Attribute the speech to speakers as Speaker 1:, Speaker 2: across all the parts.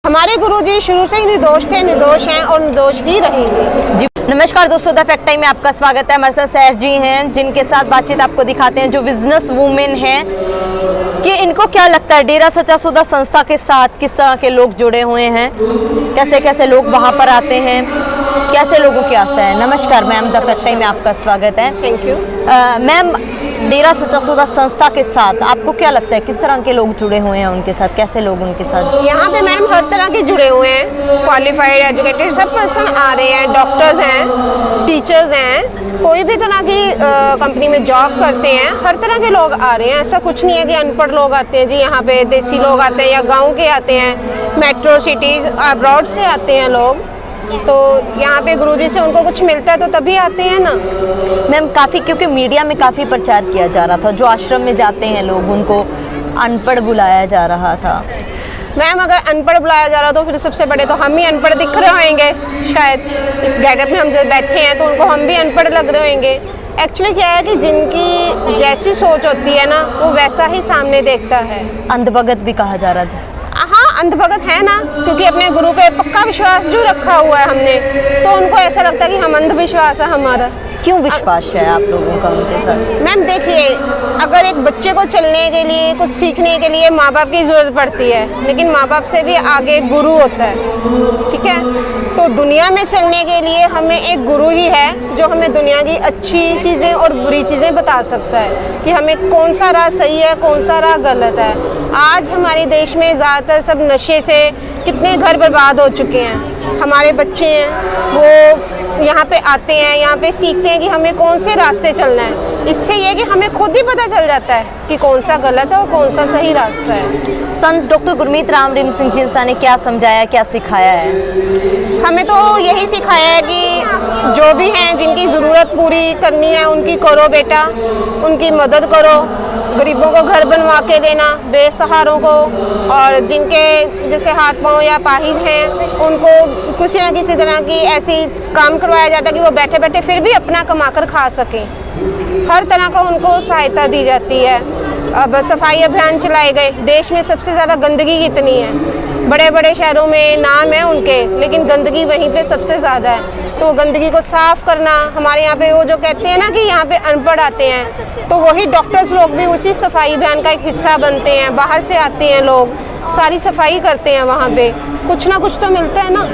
Speaker 1: हमारे गुरुजी शुरू से ही निर्दोष थे, निर्दोष हैं और निर्दोष ही रहेंगे।
Speaker 2: जी नमस्कार दोस्तों, द फैक्ट टाइम में आपका स्वागत है। हमारे साथ सैर जी हैं जिनके साथ बातचीत आपको दिखाते हैं, जो बिजनेस वूमेन हैं, कि इनको क्या लगता है डेरा सच्चा सौदा संस्था के साथ किस तरह के लोग जुड़े हुए हैं, कैसे कैसे लोग वहां पर आते हैं, कैसे लोगों की आस्था है। नमस्कार मैम, द फैक्ट टाइम में आपका स्वागत है।
Speaker 1: थैंक यू
Speaker 2: मैम, डेरा सच्चा सौदा संस्था के साथ आपको क्या लगता है किस तरह के लोग जुड़े हुए हैं उनके साथ, कैसे लोग उनके साथ?
Speaker 1: यहाँ पे मैडम हर तरह के जुड़े हुए हैं, क्वालिफाइड एजुकेटेड सब पर्सन आ रहे हैं, डॉक्टर्स हैं, टीचर्स हैं, कोई भी तरह की कंपनी में जॉब करते हैं, हर तरह के लोग आ रहे हैं। ऐसा कुछ नहीं है कि अनपढ़ लोग आते हैं जी, यहाँ पे देसी लोग आते हैं या गाँव के आते हैं, मेट्रो सिटीज़ अब्रॉड से आते हैं लोग। तो यहाँ पे गुरुजी से उनको कुछ मिलता है तो तभी आते हैं ना
Speaker 2: मैम। काफ़ी, क्योंकि मीडिया में काफ़ी प्रचार किया जा रहा था, जो आश्रम में जाते हैं लोग उनको अनपढ़ बुलाया जा रहा था।
Speaker 1: मैम अगर अनपढ़ बुलाया जा रहा तो फिर सबसे बड़े तो हम ही अनपढ़ दिख रहे होंगे, शायद इस गेटअप में हम जब बैठे हैं तो उनको हम भी अनपढ़ लग रहे होंगे। एक्चुअली क्या है कि जिनकी जैसी सोच होती है ना वो वैसा ही सामने देखता है।
Speaker 2: अंधभगत भी कहा जा रहा था।
Speaker 1: हाँ, अंधभगत है ना, क्योंकि अपने गुरु पे पक्का विश्वास जो रखा हुआ है हमने, तो उनको ऐसा लगता है कि हम अंधविश्वास है हमारा।
Speaker 2: क्यों विश्वास है आप लोगों का उनके साथ?
Speaker 1: मैम देखिए, अगर एक बच्चे को चलने के लिए, कुछ सीखने के लिए माँ बाप की ज़रूरत पड़ती है, लेकिन माँ बाप से भी आगे गुरु होता है, ठीक है। तो दुनिया में चलने के लिए हमें एक गुरु ही है जो हमें दुनिया की अच्छी चीज़ें और बुरी चीज़ें बता सकता है कि हमें कौन सा राह सही है, कौन सा राह गलत है। आज हमारे देश में ज़्यादातर सब नशे से कितने घर बर्बाद हो चुके हैं। हमारे बच्चे हैं वो यहाँ पे आते हैं, यहाँ पे सीखते हैं कि हमें कौन से रास्ते चलना है। इससे ये कि हमें खुद ही पता चल जाता है कि कौन सा गलत है और कौन सा सही रास्ता है।
Speaker 2: संत डॉक्टर गुरमीत राम रहीम सिंह जिंसा ने क्या समझाया, क्या सिखाया है?
Speaker 1: हमें तो यही सिखाया है कि जो भी हैं जिनकी ज़रूरत पूरी करनी है उनकी करो बेटा, उनकी मदद करो, गरीबों को घर बनवा के देना, बेसहारों को, और जिनके जैसे हाथ पांव या पाहिज हैं उनको किसी न किसी तरह की ऐसी काम करवाया जाता है कि वो बैठे बैठे फिर भी अपना कमा कर खा सकें। हर तरह का उनको सहायता दी जाती है। अब सफाई अभियान चलाए गए। देश में सबसे ज़्यादा गंदगी कितनी है, बड़े बड़े शहरों में नाम है उनके, लेकिन गंदगी वहीं पे सबसे ज़्यादा है। तो गंदगी को साफ़ करना, हमारे यहाँ पे वो जो कहते हैं ना कि यहाँ पे अनपढ़ आते हैं, तो वही डॉक्टर्स लोग भी उसी सफाई अभियान का एक हिस्सा बनते हैं। बाहर से आते हैं लोग, सारी सफाई करते हैं, वहाँ पे कुछ ना कुछ तो मिलता है ना।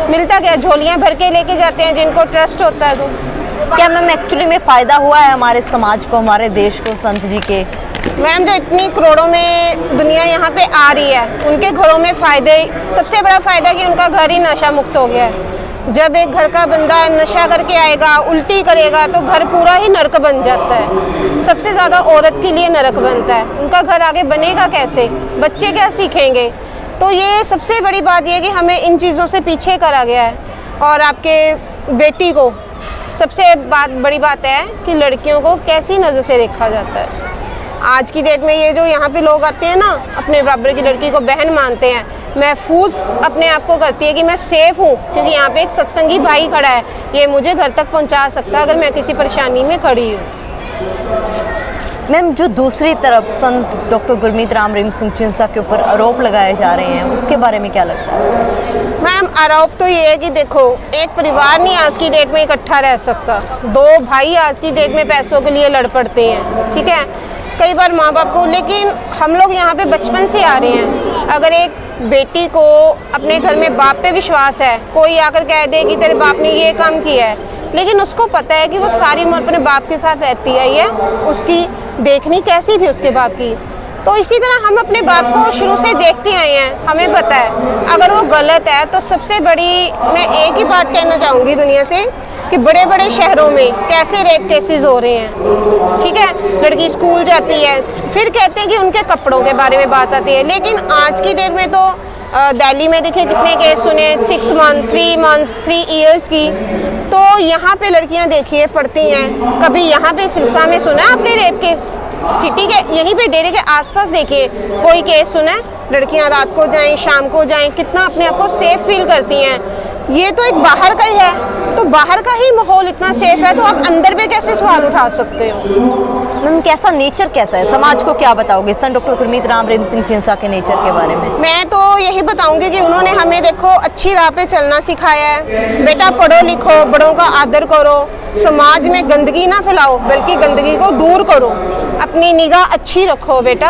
Speaker 1: मिलता क्या, झोलियाँ भर के लेके जाते हैं जिनको ट्रस्ट होता है। तो
Speaker 2: क्या मैम एक्चुअली में फ़ायदा हुआ है हमारे समाज को, हमारे देश को संत जी के?
Speaker 1: मैम जो इतनी करोड़ों में दुनिया यहाँ पे आ रही है, उनके घरों में फ़ायदे, सबसे बड़ा फ़ायदा कि उनका घर ही नशा मुक्त हो गया है। जब एक घर का बंदा नशा करके आएगा, उल्टी करेगा, तो घर पूरा ही नरक बन जाता है। सबसे ज़्यादा औरत के लिए नरक बनता है। उनका घर आगे बनेगा कैसे, बच्चे क्या सीखेंगे? तो ये सबसे बड़ी बात ये कि हमें इन चीज़ों से पीछे करा गया है। और आपके बेटी को सबसे बड़ी बात है कि लड़कियों को कैसी नज़र से देखा जाता है। आज की डेट में ये जो यहाँ पे लोग आते हैं ना, अपने बराबर की लड़की को बहन मानते हैं, महफूज अपने आप को करती है कि मैं सेफ़ हूँ क्योंकि यहाँ पे एक सत्संगी भाई खड़ा है, ये मुझे घर तक पहुँचा सकता है अगर मैं किसी परेशानी में खड़ी हूँ।
Speaker 2: मैम जो दूसरी तरफ संत डॉक्टर गुरमीत राम रहीम सिंह जिंसा के ऊपर आरोप लगाए जा रहे हैं, उसके बारे में क्या लगता है?
Speaker 1: मैम आरोप तो ये है कि देखो, एक परिवार नहीं आज की डेट में इकट्ठा रह सकता। दो भाई आज की डेट में पैसों के लिए लड़ पड़ते हैं, ठीक है, कई बार माँ बाप को। लेकिन हम लोग यहाँ पे बचपन से आ रहे हैं। अगर एक बेटी को अपने घर में बाप पे विश्वास है, कोई आकर कह दे कि तेरे बाप ने ये काम किया है, लेकिन उसको पता है कि वो सारी उम्र अपने बाप के साथ रहती आई है, उसकी देखनी कैसी थी उसके बाप की, तो इसी तरह हम अपने बाप को शुरू से देखते आए हैं, हमें पता है अगर वो गलत है। तो सबसे बड़ी मैं एक ही बात कहना चाहूँगी दुनिया से कि बड़े बड़े शहरों में कैसे रेप केसेस हो रहे हैं, ठीक है, लड़की स्कूल जाती है, फिर कहते हैं कि उनके कपड़ों के बारे में बात आती है। लेकिन आज की डेट में तो दिल्ली में देखिए कितने केस सुने, 6 मंथ 3 मंथ्स 3 ईयर्स की। तो यहाँ पे लड़कियाँ देखिए पढ़ती हैं। कभी यहाँ पे सिरसा में सुना है आपने रेप केस? सिटी के यहीं पे डेरे के आसपास देखिए कोई केस सुना है? लड़कियाँ रात को जाएं, शाम को जाएं, कितना अपने आप को सेफ फील करती हैं। ये तो एक बाहर का ही है, तो बाहर का ही माहौल इतना सेफ है, तो आप अंदर पे कैसे सवाल उठा सकते हो?
Speaker 2: मैम कैसा नेचर कैसा है, समाज को क्या बताओगे सन डॉक्टर गुरमीत राम रहीम सिंह चिंसा के नेचर के बारे में?
Speaker 1: मैं तो यही बताऊंगी कि उन्होंने हमें देखो अच्छी राह पे चलना सिखाया है। बेटा पढ़ो लिखो, बड़ों का आदर करो, समाज में गंदगी ना फैलाओ बल्कि गंदगी को दूर करो, अपनी निगाह अच्छी रखो बेटा,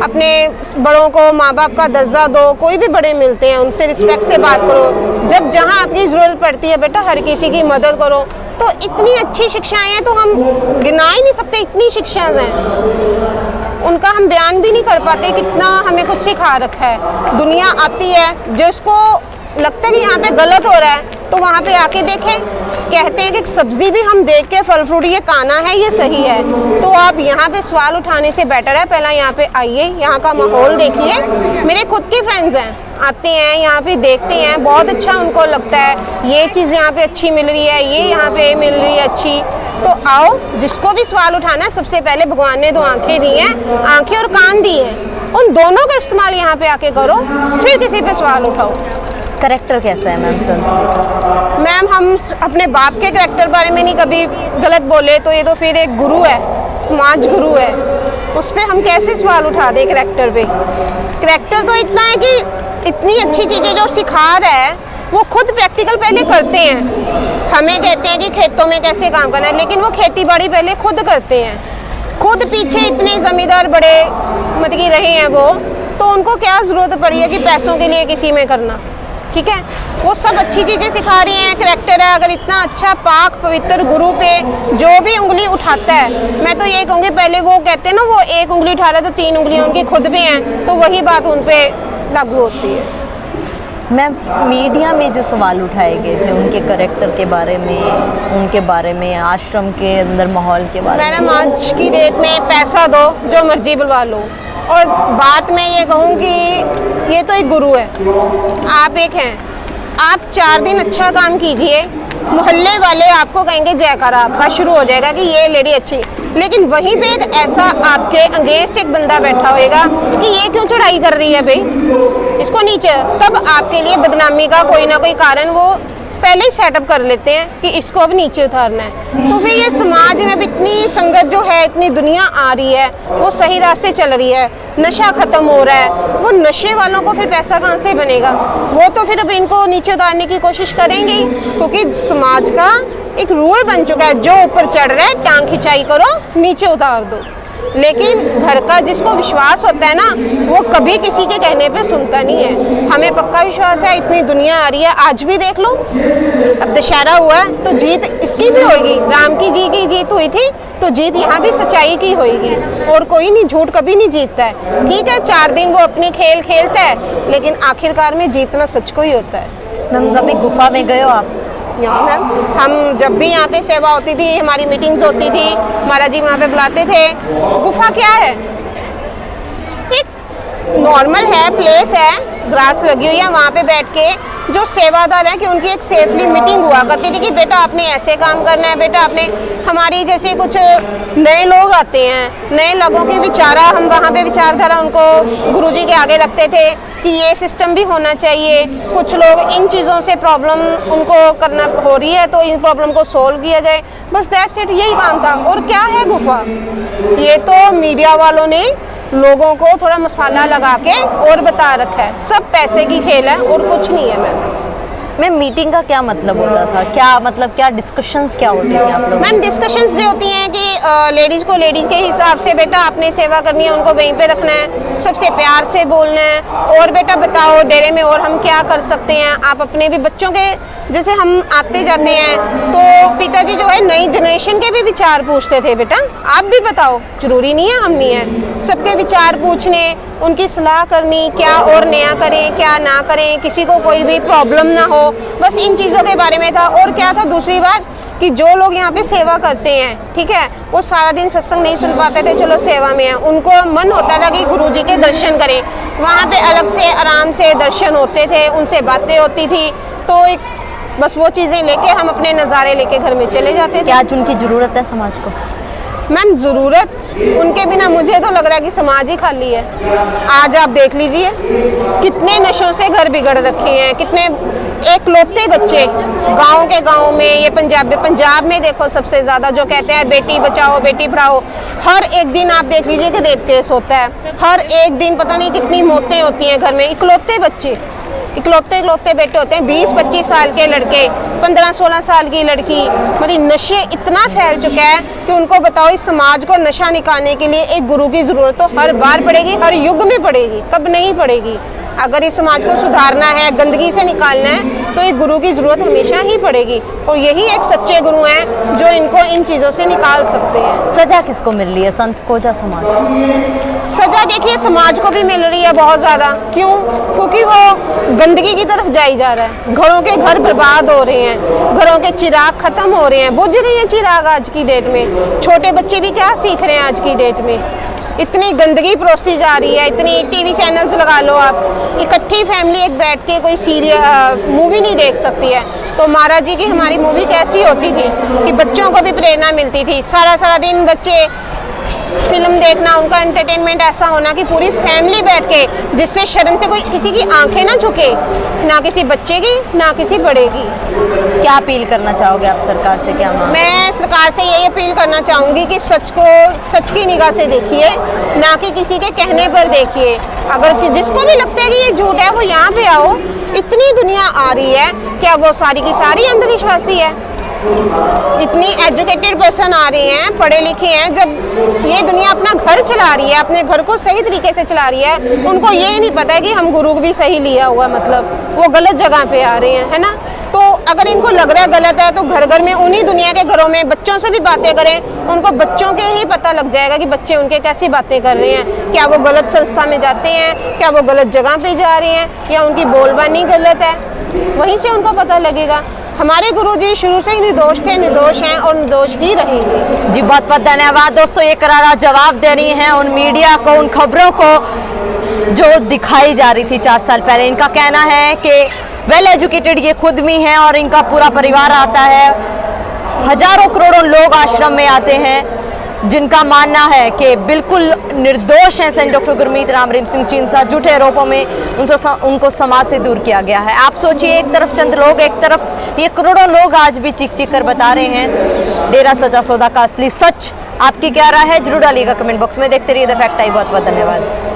Speaker 1: अपने बड़ों को माँ बाप का दर्जा दो, कोई भी बड़े मिलते हैं उनसे रिस्पेक्ट से बात करो, जब जहाँ आपकी ज़रूरत पड़ती है बेटा हर किसी की मदद करो। तो इतनी अच्छी शिक्षाएं हैं तो हम गिना ही नहीं सकते, इतनी शिक्षाएं हैं उनका हम बयान भी नहीं कर पाते कितना हमें कुछ सिखा रखा है। दुनिया आती है जिसको लगता है कि यहाँ पे गलत हो रहा है तो वहाँ पे आके देखें, कहते हैं कि सब्जी भी हम देख के फल फ्रूट ये खाना है ये सही है, तो आप यहाँ पे सवाल उठाने से बेटर है पहला यहाँ पे आइए, यहाँ का माहौल देखिए। मेरे खुद के फ्रेंड्स हैं, आते हैं यहाँ पे देखते हैं, बहुत अच्छा उनको लगता है, ये चीज़ यहाँ पे अच्छी मिल रही है, ये यहाँ पे मिल रही है अच्छी, तो आओ जिसको भी सवाल उठाना है सबसे पहले भगवान ने 2 आंखें दी हैं, आंखें और कान दिए हैं, उन दोनों का इस्तेमाल यहाँ पे आके करो, फिर किसी पे सवाल उठाओ।
Speaker 2: करेक्टर कैसा है मैम संत?
Speaker 1: मैम हम अपने बाप के करेक्टर बारे में नहीं कभी गलत बोले, तो ये तो फिर एक गुरु है, समाज गुरु है, उस पर हम कैसे सवाल उठा दें करेक्टर पे? करेक्टर तो इतना है कि इतनी अच्छी चीज़ें जो सिखा रहा है वो खुद प्रैक्टिकल पहले करते हैं। हमें कहते हैं कि खेतों में कैसे काम करना है, लेकिन वो खेती बाड़ी पहले खुद करते हैं, खुद पीछे इतने ज़मींदार बड़े मतलब कि रहे हैं वो, तो उनको क्या ज़रूरत पड़ी है कि पैसों के लिए किसी में करना, ठीक है? वो सब अच्छी चीज़ें सिखा रही हैं, करेक्टर है। अगर इतना अच्छा पाक पवित्र गुरु पे जो भी उंगली उठाता है, मैं तो ये कहूँगी पहले वो कहते हैं ना वो 1 उंगली उठा रहा है तो 3 उंगलियाँ उनकी खुद पे हैं, तो वही बात उन पे लागू होती है।
Speaker 2: मैम मीडिया में जो सवाल उठाए गए थे उनके करेक्टर के बारे में, उनके बारे में, आश्रम के अंदर माहौल के बारे में,
Speaker 1: मैडम आज की डेट में पैसा दो जो मर्जी बुलवा लो, और बात मैं ये कहूँ कि ये तो एक गुरु है, आप एक हैं, आप 4 दिन अच्छा काम कीजिए, मोहल्ले वाले आपको कहेंगे जयकारा आपका शुरू हो जाएगा कि ये लेडी अच्छी, लेकिन वहीं पे एक ऐसा आपके अगेंस्ट एक बंदा बैठा होएगा कि ये क्यों चढ़ाई कर रही है भाई, इसको नीचे, तब आपके लिए बदनामी का कोई ना कोई कारण वो पहले ही सेटअप कर लेते हैं कि इसको अब नीचे उतारना है। तो फिर ये समाज में अब इतनी संगत जो है, इतनी दुनिया आ रही है, वो सही रास्ते चल रही है, नशा खत्म हो रहा है, वो नशे वालों को फिर पैसा कहाँ से बनेगा? वो तो फिर अब इनको नीचे उतारने की कोशिश करेंगे ही, क्योंकि समाज का एक रूल बन चुका है, जो ऊपर चढ़ रहा है टांग खिंचाई करो, नीचे उतार दो। लेकिन घर का जिसको विश्वास होता है ना, वो कभी किसी के कहने पे सुनता नहीं है। हमें पक्का विश्वास है, इतनी दुनिया आ रही है, आज भी देख लो, अब दशहरा हुआ है तो जीत इसकी भी होगी, राम की जी की जीत हुई थी तो जीत यहाँ भी सच्चाई की होगी, और कोई नहीं, झूठ कभी नहीं जीतता है। ठीक है 4 दिन वो अपनी खेल खेलता है, लेकिन आखिरकार में जीतना सच को ही होता है।
Speaker 2: मैम कभी गुफा में गए हो आप?
Speaker 1: यहाँ मैम हम जब भी यहाँ पे सेवा होती थी, हमारी मीटिंग्स होती थी, महाराज जी वहाँ पे बुलाते थे। गुफा क्या है? एक नॉर्मल है, प्लेस है, ग्रास लगी हुई है, वहाँ पे बैठ के जो सेवादार है कि उनकी एक सेफली मीटिंग हुआ करती थी कि बेटा आपने ऐसे काम करना है, बेटा आपने, हमारी जैसे कुछ नए लोग आते हैं, नए लोगों के विचारा हम वहाँ पे विचारधारा उनको गुरुजी के आगे रखते थे कि ये सिस्टम भी होना चाहिए, कुछ लोग इन चीज़ों से प्रॉब्लम उनको करना हो रही है तो इन प्रॉब्लम को सोल्व किया जाए, बस दैट्स इट, यही काम था। और क्या है गुफा? ये तो मीडिया वालों ने लोगों को थोड़ा मसाला लगा के और बता रखा है, सब पैसे की खेल है और कुछ नहीं है।
Speaker 2: मैम मीटिंग का क्या मतलब होता था, क्या मतलब क्या डिस्कशंस क्या होती थी आप लोग?
Speaker 1: मैम डिस्कशंस जो होती हैं कि लेडीज़ को लेडीज़ के हिसाब से बेटा आपने सेवा करनी है, उनको वहीं पे रखना है, सबसे प्यार से बोलना है, और बेटा बताओ डेरे में और हम क्या कर सकते हैं। आप अपने भी बच्चों के, जैसे हम आते जाते हैं तो पिताजी जो है नई जनरेशन के भी विचार पूछते थे, बेटा आप भी बताओ, जरूरी नहीं है हम ही हैं, सबके विचार पूछने, उनकी सलाह करनी, क्या और नया करें क्या ना करें, किसी को कोई भी प्रॉब्लम ना हो, बस इन चीज़ों के बारे में था। और क्या था दूसरी बात कि जो लोग यहाँ पे सेवा करते हैं, ठीक है, वो सारा दिन सत्संग नहीं सुन पाते थे, चलो सेवा में है, उनको मन होता था कि गुरुजी के दर्शन करें, वहाँ पे अलग से आराम से दर्शन होते थे, उनसे बातें होती थी, तो एक बस वो चीज़ें लेके हम अपने नज़ारे लेके घर में चले जाते थे।
Speaker 2: क्या आज उनकी ज़रूरत है समाज को?
Speaker 1: मैम ज़रूरत, उनके बिना मुझे तो लग रहा है कि समाज ही खाली है। आज आप देख लीजिए कितने नशों से घर बिगड़ रखे हैं, कितने एकलौते बच्चे गांव के गांव में, ये पंजाब में देखो सबसे ज़्यादा जो कहते हैं बेटी बचाओ बेटी पढ़ाओ, हर एक दिन आप देख लीजिए कि रेप केस होता है, हर एक दिन पता नहीं कितनी मौतें होती हैं घर में। इकलौते बच्चे, इकलौते बेटे होते हैं, 20-25 साल के लड़के, 15-16 साल की लड़की, मतलब नशे इतना फैल चुका है कि उनको बताओ इस समाज को नशा निकालने के लिए एक गुरु की ज़रूरत तो हर बार पड़ेगी, हर युग में पड़ेगी, कब नहीं पड़ेगी। अगर इस समाज को सुधारना है, गंदगी से निकालना है, तो एक गुरु की ज़रूरत हमेशा ही पड़ेगी, और यही एक सच्चे गुरु हैं जो इनको इन चीज़ों से निकाल सकते हैं।
Speaker 2: सजा किसको मिल रही है, संत को या समाज को?
Speaker 1: सजा देखिए समाज को भी मिल रही है बहुत ज़्यादा। क्यों? क्योंकि वो गंदगी की तरफ जाई जा रहा है, घरों के घर बर्बाद हो रहे हैं, घरों के चिराग ख़त्म हो रहे हैं, बुझ रहे हैं चिराग आज की डेट में। छोटे बच्चे भी क्या सीख रहे हैं आज की डेट में, इतनी गंदगी परोसी जा रही है, इतनी टीवी चैनल्स लगा लो आप, इकट्ठी फैमिली एक बैठ के कोई मूवी नहीं देख सकती है। तो महाराज जी की हमारी मूवी कैसी होती थी कि बच्चों को भी प्रेरणा मिलती थी, सारा दिन बच्चे फिल्म देखना, उनका एंटरटेनमेंट ऐसा होना कि पूरी फैमिली बैठ के, जिससे शर्म से कोई किसी की आंखें ना झुके, ना किसी बच्चे की ना किसी बड़े की।
Speaker 2: क्या अपील करना चाहोगे आप सरकार से, क्या मांग?
Speaker 1: मैं सरकार से यही अपील करना चाहूँगी कि सच को सच की निगाह से देखिए, ना कि किसी के कहने पर देखिए। अगर जिसको भी लगता है कि ये झूठ है वो यहाँ पे आओ, इतनी दुनिया आ रही है, क्या वो सारी की सारी अंधविश्वासी है? इतनी एजुकेटेड पर्सन आ रही हैं, पढ़े लिखे हैं, जब ये दुनिया अपना घर चला रही है, अपने घर को सही तरीके से चला रही है, उनको ये नहीं पता है कि हम गुरु भी सही लिया हुआ, मतलब वो गलत जगह पे आ रहे हैं, है ना। तो अगर इनको लग रहा है गलत है, तो घर घर में उन्हीं दुनिया के घरों में बच्चों से भी बातें करें, उनको बच्चों के ही पता लग जाएगा कि बच्चे उनके कैसी बातें कर रहे हैं, क्या वो गलत संस्था में जाते हैं, क्या वो गलत जगह पे जा रहे हैं, या उनकी बोलबानी गलत है, वहीं से उनको पता लगेगा। हमारे गुरुजी शुरू से ही निर्दोष थे, निर्दोष हैं और निर्दोष ही रहेंगे।
Speaker 2: जी बहुत बहुत धन्यवाद दोस्तों, ये करारा जवाब दे रही हैं उन मीडिया को, उन खबरों को जो दिखाई जा रही थी 4 साल पहले। इनका कहना है कि वेल एजुकेटेड ये खुद भी हैं और इनका पूरा परिवार आता है, हजारों करोड़ों लोग आश्रम में आते हैं, जिनका मानना है कि बिल्कुल निर्दोष हैं सेंट डॉक्टर गुरमीत राम रहीम सिंह चींसा। झूठे आरोपों में उनको समाज से दूर किया गया है। आप सोचिए, एक तरफ चंद लोग, एक तरफ ये करोड़ों लोग आज भी चीख चीख कर बता रहे हैं डेरा सच्चा सौदा का असली सच। आपकी क्या राय है जरूर डालिएगा कमेंट बॉक्स में। देखते रहिए द फैक्ट टाइम। बहुत बहुत धन्यवाद।